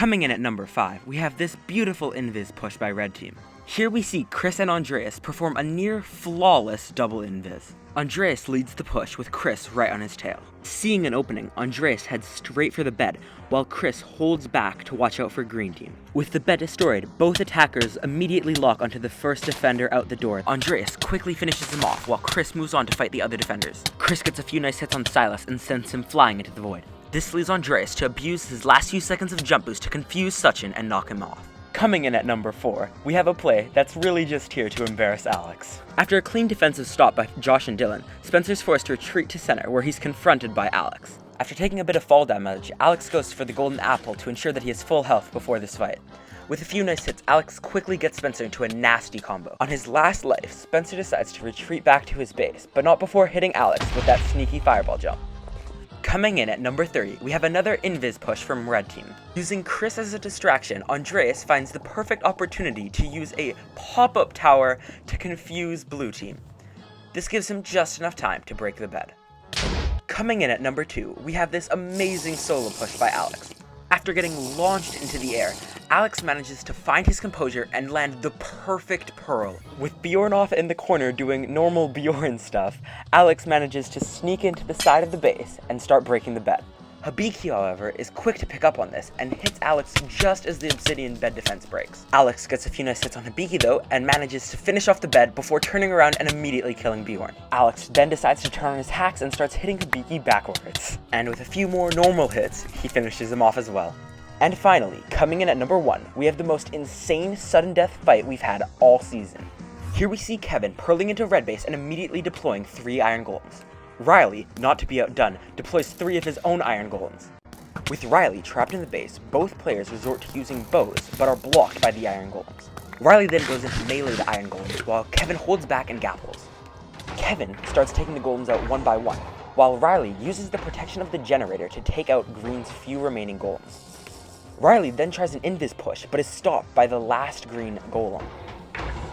Coming in at number 5, we have this beautiful invis push by red team. Here we see Chris and Andreas perform a near flawless double invis. Andreas leads the push with Chris right on his tail. Seeing an opening, Andreas heads straight for the bed, while Chris holds back to watch out for green team. With the bed destroyed, both attackers immediately lock onto the first defender out the door. Andreas quickly finishes him off while Chris moves on to fight the other defenders. Chris gets a few nice hits on Silas and sends him flying into the void. This leads Andreas to abuse his last few seconds of jump boost to confuse Sachin and knock him off. Coming in at number 4, we have a play that's really just here to embarrass Alex. After a clean defensive stop by Josh and Dylan, Spencer's forced to retreat to center where he's confronted by Alex. After taking a bit of fall damage, Alex goes for the golden apple to ensure that he has full health before this fight. With a few nice hits, Alex quickly gets Spencer into a nasty combo. On his last life, Spencer decides to retreat back to his base, but not before hitting Alex with that sneaky fireball jump. Coming in at number 30, we have another invis push from red team. Using Chris as a distraction, Andreas finds the perfect opportunity to use a pop-up tower to confuse blue team. This gives him just enough time to break the bed. Coming in at number 2, we have this amazing solo push by Alex. After getting launched into the air, Alex manages to find his composure and land the perfect pearl. With Bjorn off in the corner doing normal Bjorn stuff, Alex manages to sneak into the side of the base and start breaking the bed. Hibiki, however, is quick to pick up on this and hits Alex just as the obsidian bed defense breaks. Alex gets a few nice hits on Hibiki though and manages to finish off the bed before turning around and immediately killing Bjorn. Alex then decides to turn on his hacks and starts hitting Hibiki backwards. And with a few more normal hits, he finishes him off as well. And finally, coming in at number 1, we have the most insane sudden death fight we've had all season. Here we see Kevin purling into red base and immediately deploying 3 iron golems. Riley, not to be outdone, deploys 3 of his own iron golems. With Riley trapped in the base, both players resort to using bows, but are blocked by the iron golems. Riley then goes into melee the iron golems, while Kevin holds back and gapples. Kevin starts taking the golems out one by one, while Riley uses the protection of the generator to take out green's few remaining golems. Riley then tries an invis push, but is stopped by the last green golem.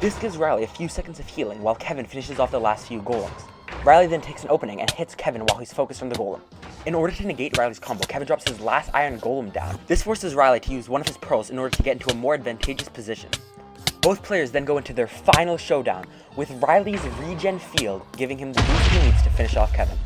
This gives Riley a few seconds of healing while Kevin finishes off the last few golems. Riley then takes an opening and hits Kevin while he's focused on the golem. In order to negate Riley's combo, Kevin drops his last iron golem down. This forces Riley to use one of his pearls in order to get into a more advantageous position. Both players then go into their final showdown, with Riley's regen field giving him the boost he needs to finish off Kevin.